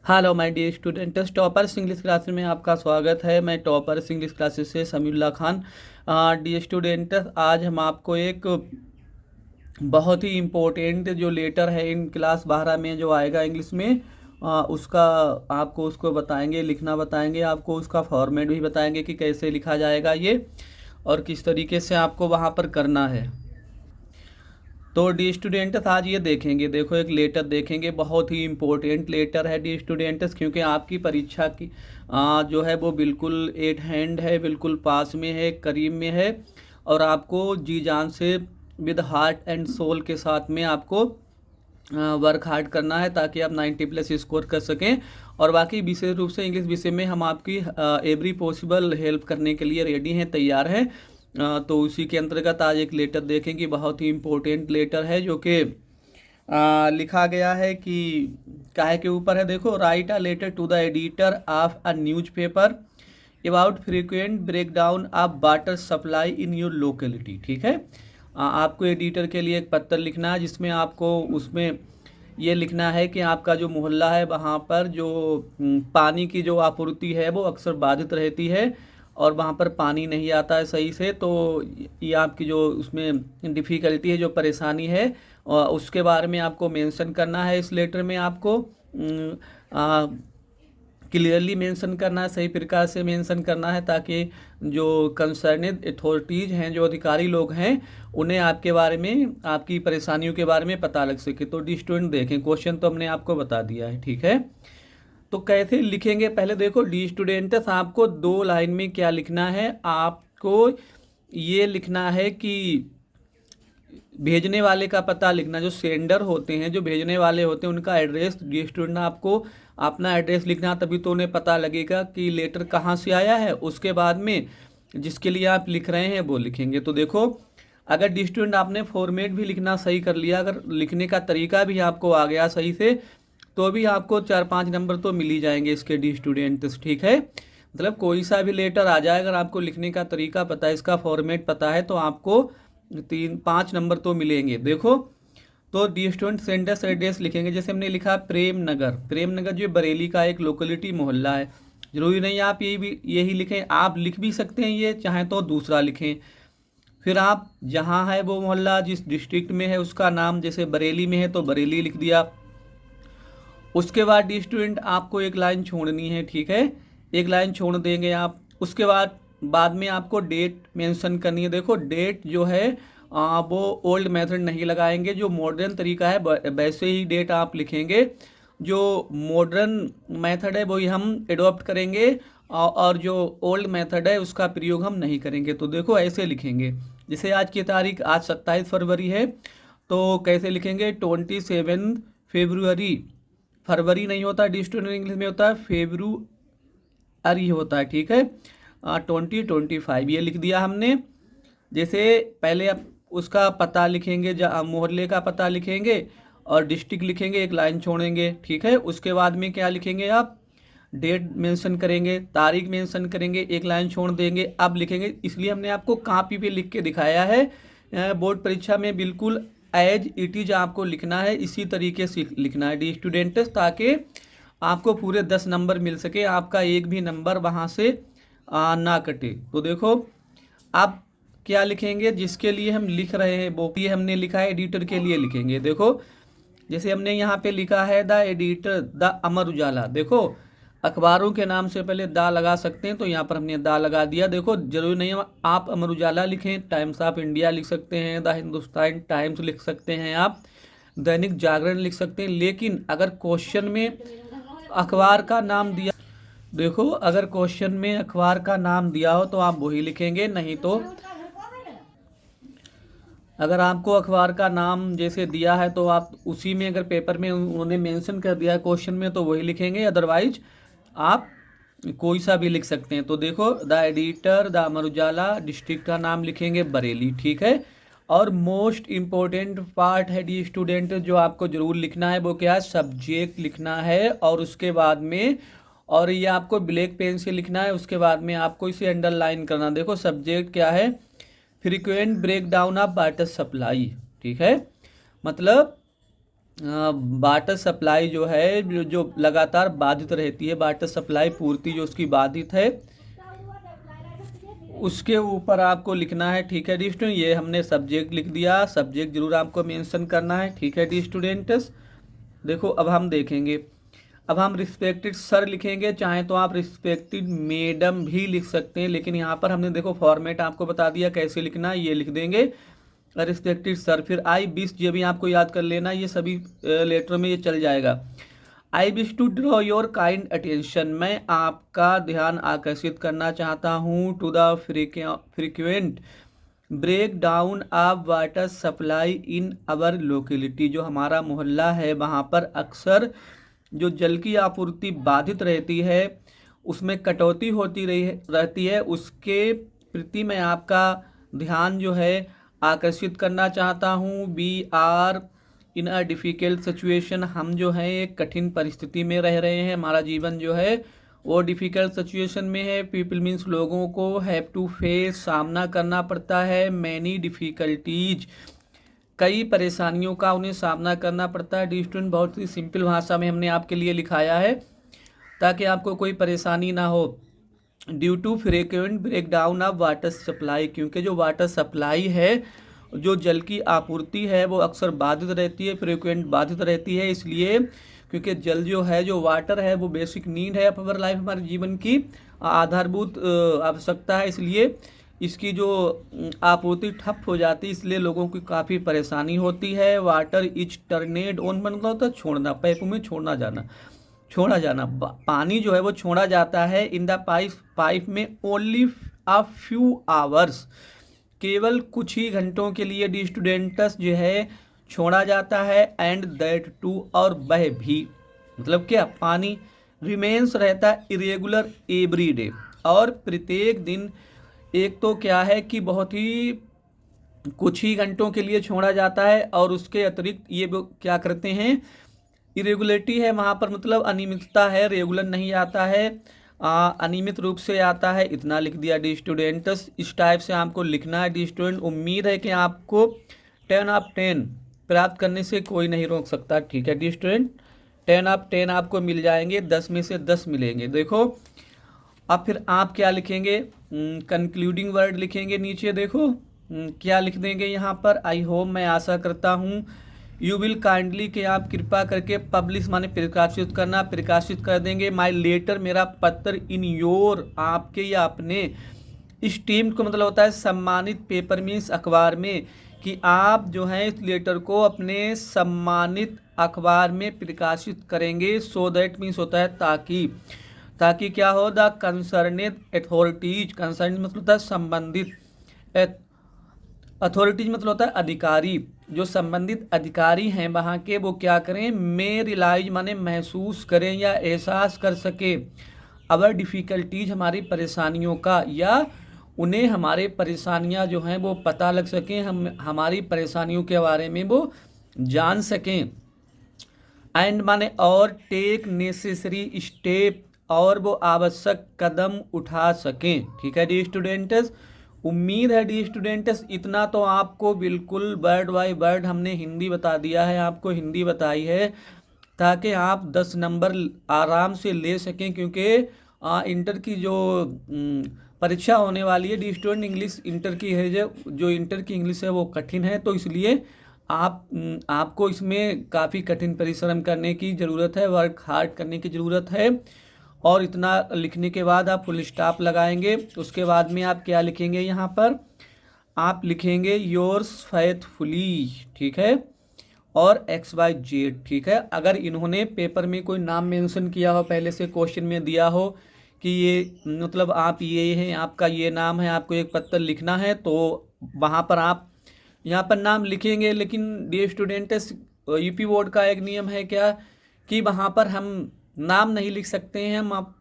Hello my dear students, toppers English classes में आपका स्वागत है। मैं टॉपर्स इंग्लिश क्लासेस से समीउल्लाह खान। डियर स्टूडेंट्स, आज हम आपको एक बहुत ही इम्पोर्टेंट जो लेटर है इन क्लास 12 में जो आएगा इंग्लिश में, उसका आपको उसको बताएंगे, लिखना बताएंगे, आपको उसका फॉर्मेट भी बताएंगे कि कैसे लिखा जाएगा ये और किस तरीके से आपको वहाँ पर करना है। तो डी स्टूडेंट्स, आज ये देखेंगे, देखो एक लेटर देखेंगे, बहुत ही इम्पोर्टेंट लेटर है डी स्टूडेंट्स, क्योंकि आपकी परीक्षा की जो है वो बिल्कुल एट हैंड है, बिल्कुल पास में है, करीब में है, और आपको जी जान से विद हार्ट एंड सोल के साथ में आपको वर्क हार्ड करना है ताकि आप 90+ स्कोर कर सकें। और बाकी विशेष रूप से इंग्लिश विषय में हम आपकी एवरी पॉसिबल हेल्प करने के लिए रेडी हैं, तैयार हैं। तो उसी के अंतर्गत आज एक लेटर देखेंगे, बहुत ही इम्पोर्टेंट लेटर है जो कि लिखा गया है कि काहे के ऊपर है। देखो, write a letter to the editor of a newspaper about frequent breakdown of water supply in your locality. ठीक है, आपको एडिटर के लिए एक पत्र लिखना है जिसमें आपको उसमें ये लिखना है कि आपका जो मोहल्ला है वहाँ पर जो पानी की जो आपूर्ति है वो अक्सर बाधित रहती है और वहाँ पर पानी नहीं आता है सही से। तो ये आपकी जो उसमें डिफ़िकल्टी है, जो परेशानी है, उसके बारे में आपको मेंशन करना है। इस लेटर में आपको क्लियरली मेंशन करना है, सही प्रकार से मेंशन करना है, ताकि जो कंसर्नेड अथॉरिटीज़ हैं, जो अधिकारी लोग हैं, उन्हें आपके बारे में, आपकी परेशानियों के बारे में पता लग सके। तो डी स्टूडेंट देखें, क्वेश्चन तो हमने आपको बता दिया है, ठीक है। तो कैसे लिखेंगे, पहले देखो डी स्टूडेंट्स, आपको 2 लाइन में क्या लिखना है। आपको ये लिखना है कि भेजने वाले का पता लिखना, जो सेंडर होते हैं, जो भेजने वाले होते हैं, उनका एड्रेस। डी स्टूडेंट, आपको अपना एड्रेस लिखना, तभी तो उन्हें पता लगेगा कि लेटर कहाँ से आया है। उसके बाद में जिसके लिए आप लिख रहे हैं वो लिखेंगे। तो देखो, अगर डी स्टूडेंट आपने फॉर्मेट भी लिखना सही कर लिया, अगर लिखने का तरीका भी आपको आ गया सही से, तो भी आपको 4-5 नंबर तो मिल ही जाएंगे इसके डी स्टूडेंट्स, ठीक है। मतलब कोई सा भी लेटर आ जाए, अगर आपको लिखने का तरीका पता है, इसका फॉर्मेट पता है, तो आपको 3-5 नंबर तो मिलेंगे। देखो, तो डी स्टूडेंट सेंडर्स एड्रेस लिखेंगे, जैसे हमने लिखा प्रेम नगर। प्रेम नगर जो बरेली का एक लोकेलिटी मोहल्ला है। जरूरी नहीं आप यही लिखें, आप लिख भी सकते हैं ये, चाहे तो दूसरा लिखें। फिर आप जहाँ है वो मोहल्ला, जिस डिस्ट्रिक्ट में है उसका नाम, जैसे बरेली में है तो बरेली लिख दिया। उसके बाद डी स्टूडेंट आपको एक लाइन छोड़नी है, ठीक है, एक लाइन छोड़ देंगे आप। उसके बाद में आपको डेट मेंशन करनी है। देखो, डेट जो है वो ओल्ड मेथड नहीं लगाएंगे, जो मॉडर्न तरीका है वैसे ही डेट आप लिखेंगे। जो मॉडर्न मेथड है वही हम एडॉप्ट करेंगे, और जो ओल्ड मेथड है उसका प्रयोग हम नहीं करेंगे। तो देखो, ऐसे लिखेंगे, जैसे आज की तारीख, आज 27 फरवरी है, तो कैसे लिखेंगे, 27 फरवरी। फरवरी नहीं होता डी स्टूडेंट, इंग्लिश में होता है फेब्रुअरी होता है, ठीक है। 2025 ये लिख दिया हमने। जैसे पहले आप उसका पता लिखेंगे, मोहल्ले का पता लिखेंगे और डिस्ट्रिक्ट लिखेंगे, एक लाइन छोड़ेंगे, ठीक है। उसके बाद में क्या लिखेंगे, आप डेट मेंशन करेंगे, तारीख मेंशन करेंगे, एक लाइन छोड़ देंगे, अब लिखेंगे। इसलिए हमने आपको कॉपी पे लिख के दिखाया है। बोर्ड परीक्षा में बिल्कुल एज इट इज आपको लिखना है, इसी तरीके से लिखना है डी स्टूडेंट्स, ताकि आपको पूरे 10 नंबर मिल सके, आपका एक भी नंबर वहाँ से ना कटे। तो देखो, आप क्या लिखेंगे, जिसके लिए हम लिख रहे हैं वो ये हमने लिखा है, एडिटर के लिए लिखेंगे। देखो, जैसे हमने यहाँ पे लिखा है the editor the Amar Ujala. देखो, अखबारों के नाम से पहले दा लगा सकते हैं, तो यहाँ पर हमने दा लगा दिया। देखो, जरूरी नहीं है आप अमर उजाला लिखें, टाइम्स ऑफ इंडिया लिख सकते हैं, द हिंदुस्तान टाइम्स लिख सकते हैं, आप दैनिक जागरण लिख सकते हैं। लेकिन अगर क्वेश्चन में अखबार का नाम दिया, देखो अगर क्वेश्चन में अखबार का नाम दिया हो तो आप वही लिखेंगे, नहीं तो अगर आपको अखबार का नाम जैसे दिया है तो आप उसी में, अगर पेपर में उन्होंने मेंशन कर दिया है क्वेश्चन में, तो वही लिखेंगे, अदरवाइज आप कोई सा भी लिख सकते हैं। तो देखो, the editor the Amar Ujala, district का नाम लिखेंगे बरेली, ठीक है। और मोस्ट इम्पोर्टेंट पार्ट है डी स्टूडेंट, जो आपको जरूर लिखना है वो क्या है, सब्जेक्ट लिखना है, और उसके बाद में, और ये आपको ब्लैक पेन से लिखना है, उसके बाद में आपको इसे अंडरलाइन करना। देखो, सब्जेक्ट क्या है, frequent break down of water supply, ठीक है। मतलब वाटर सप्लाई जो है जो लगातार बाधित रहती है, वाटर सप्लाई पूर्ति जो उसकी बाधित है, उसके ऊपर आपको लिखना है। ठीक है डी स्टूडेंट, ये हमने सब्जेक्ट लिख दिया, सब्जेक्ट जरूर आपको मेंशन करना है। ठीक है डी स्टूडेंट्स, देखो अब हम देखेंगे, अब हम रिस्पेक्टेड सर लिखेंगे, चाहे तो आप रिस्पेक्टेड मैडम भी लिख सकते हैं, लेकिन यहाँ पर हमने देखो फॉर्मेट आपको बता दिया कैसे लिखना है, ये लिख देंगे रिस्पेक्टेड सर। फिर आई विश, ये भी आपको याद कर लेना, ये सभी लेटर में ये चल जाएगा। I wish to draw your kind attention, मैं आपका ध्यान आकर्षित करना चाहता हूँ to the frequent break down of water supply in our locality, जो हमारा मोहल्ला है वहाँ पर अक्सर जो जल की आपूर्ति बाधित रहती है, उसमें कटौती होती रहती है, उसके प्रति मैं आपका ध्यान जो है आकर्षित करना चाहता हूँ। We are in a difficult situation, हम जो है एक कठिन परिस्थिति में रह रहे हैं, हमारा जीवन जो है वो डिफ़िकल्ट सिचुएशन में है। पीपल मीन्स लोगों को, हैव टू फेस सामना करना पड़ता है, मैनी डिफ़िकल्टीज कई परेशानियों का उन्हें सामना करना पड़ता है। डी स्टूडेंट, बहुत ही सिंपल भाषा में हमने आपके लिए लिखाया है ताकि आपको कोई परेशानी ना हो। Due to frequent break down of water supply, क्योंकि जो वाटर सप्लाई है, जो जल की आपूर्ति है वो अक्सर बाधित रहती है, फ्रीक्वेंट बाधित रहती है, इसलिए क्योंकि जल जो है, जो वाटर है वो बेसिक नीड है अवर लाइफ, हमारे जीवन की आधारभूत आवश्यकता है, इसलिए इसकी जो आपूर्ति ठप हो जाती है, इसलिए लोगों की काफ़ी परेशानी होती है। वाटर इज टर्नेड ऑन, मतलब होता है छोड़ना, पाइपों में छोड़ा जाना, पानी जो है वो छोड़ा जाता है इन द पाइप में ओनली अ फ्यू आवर्स, केवल कुछ ही घंटों के लिए डी स्टूडेंट्स जो है छोड़ा जाता है। एंड दैट टू, और वह भी, मतलब क्या, पानी रिमेन्स रहता है इरेगुलर एवरी डे, और प्रत्येक दिन एक तो क्या है कि बहुत ही कुछ ही घंटों के लिए छोड़ा जाता है, और उसके अतिरिक्त ये क्या करते हैं, इरेगुलरिटी है वहाँ पर, मतलब अनियमितता है, रेगुलर नहीं आता है, अनियमित रूप से आता है। इतना लिख दिया डी स्टूडेंट्स, इस टाइप से आपको लिखना है डी स्टूडेंट। उम्मीद है कि आपको 10/10 प्राप्त करने से कोई नहीं रोक सकता। ठीक है डी स्टूडेंट, 10/10 आपको मिल जाएंगे, 10 में से 10 मिलेंगे। देखो अब फिर आप क्या लिखेंगे, कंक्लूडिंग वर्ड लिखेंगे नीचे, देखो क्या लिख देंगे यहाँ पर, आई होप, मैं आशा करता हूँ, यू विल काइंडली, कि आप कृपा करके, पब्लिश माने प्रकाशित करना, प्रकाशित कर देंगे, माई लेटर, मेरा पत्र, इन योर, आपके या अपने, स्टीम्ड को मतलब होता है सम्मानित, पेपर मीन्स अखबार में, कि आप जो है इस लेटर को अपने सम्मानित अखबार में प्रकाशित करेंगे। सो दैट मीन्स होता है ताकि क्या हो, द कंसर्नेड अथॉरिटीज, कंसर्न मतलब होता है संबंधित, अथॉरिटीज मतलब होता है अधिकारी, जो संबंधित अधिकारी हैं वहाँ के, वो क्या करें, मे रियलाइज माने महसूस करें या एहसास कर सके, अवर डिफ़िकल्टीज, हमारी परेशानियों का, या उन्हें हमारे परेशानियाँ जो हैं वो पता लग सकें, हम हमारी परेशानियों के बारे में वो जान सकें। एंड माने और, टेक नेसेसरी स्टेप, और वो आवश्यक कदम उठा सकें। ठीक है डी स्टूडेंट्स, उम्मीद है डी स्टूडेंट्स इतना तो आपको बिल्कुल वर्ड बाय वर्ड हमने हिंदी बता दिया है, आपको हिंदी बताई है ताकि आप 10 नंबर आराम से ले सकें, क्योंकि इंटर की जो परीक्षा होने वाली है डी स्टूडेंट, इंग्लिश इंटर की है, जो इंटर की इंग्लिश है वो कठिन है, तो इसलिए आपको इसमें काफ़ी कठिन परिश्रम करने की ज़रूरत है, वर्क हार्ड करने की ज़रूरत है। और इतना लिखने के बाद आप फुल स्टॉप लगाएंगे, उसके बाद में आप क्या लिखेंगे, यहाँ पर आप लिखेंगे योर्स फेथफुली, ठीक है, और XYZ। ठीक है, अगर इन्होंने पेपर में कोई नाम मेंशन किया हो, पहले से क्वेश्चन में दिया हो कि ये मतलब आप ये हैं, आपका ये नाम है, आपको एक पत्र लिखना है, तो वहाँ पर आप यहाँ पर नाम लिखेंगे। लेकिन डी स्टूडेंट्स, यूपी बोर्ड का एक नियम है क्या, कि वहाँ पर हम नाम नहीं लिख सकते हैं, हम आप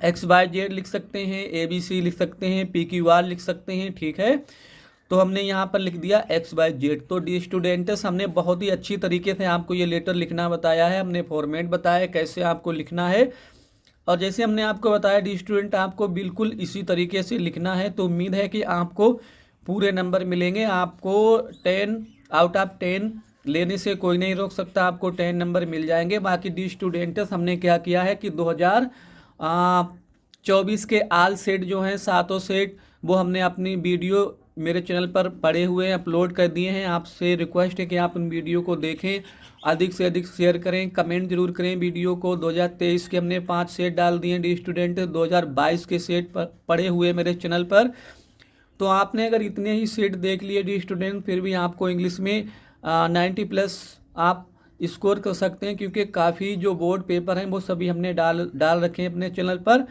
XYZ लिख सकते हैं, ABC लिख सकते हैं, PQR लिख सकते हैं। ठीक है, तो हमने यहाँ पर लिख दिया XYZ। तो डी स्टूडेंट्स, हमने बहुत ही अच्छी तरीके से आपको ये लेटर लिखना बताया है, हमने फॉर्मेट बताया कैसे आपको लिखना है, और जैसे हमने आपको बताया डी स्टूडेंट, आपको बिल्कुल इसी तरीके से लिखना है। तो उम्मीद है कि आपको पूरे नंबर मिलेंगे, आपको 10/10 लेने से कोई नहीं रोक सकता, आपको 10 नंबर मिल जाएंगे। बाकी डी स्टूडेंट्स हमने क्या किया है कि 2024 के आल सेट जो हैं, सातों सेट, वो हमने अपनी वीडियो मेरे चैनल पर पड़े हुए हैं, अपलोड कर दिए हैं। आपसे रिक्वेस्ट है कि आप उन वीडियो को देखें, अधिक से अधिक शेयर करें, कमेंट जरूर करें वीडियो को। 2023 के हमने 5 सेट डाल दिए हैं डी स्टूडेंट, 2022 के सेट पड़े हुए मेरे चैनल पर। तो आपने अगर इतने ही सेट देख लिए डी स्टूडेंट, फिर भी आपको इंग्लिश में 90+ आप स्कोर कर सकते हैं, क्योंकि काफ़ी जो बोर्ड पेपर हैं वो सभी हमने डाल रखे हैं अपने चैनल पर।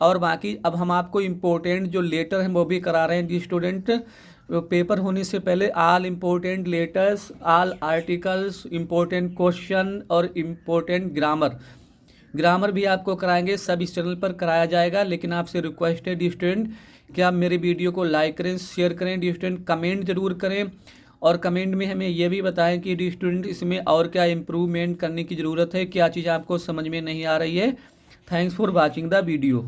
और बाकी अब हम आपको इम्पोर्टेंट जो लेटर हैं वो भी करा रहे हैं डी स्टूडेंट। पेपर होने से पहले all important letters, all articles, important question और इम्पोर्टेंट ग्रामर भी आपको कराएंगे, सब इस चैनल पर कराया जाएगा। लेकिन आपसे रिक्वेस्ट है डी स्टूडेंट कि आप मेरे वीडियो को लाइक करें, शेयर करें, डी स्टूडेंट कमेंट जरूर करें, और कमेंट में हमें यह भी बताएं कि डी स्टूडेंट इसमें और क्या इम्प्रूवमेंट करने की ज़रूरत है, क्या चीज़ आपको समझ में नहीं आ रही है। Thanks for watching the video.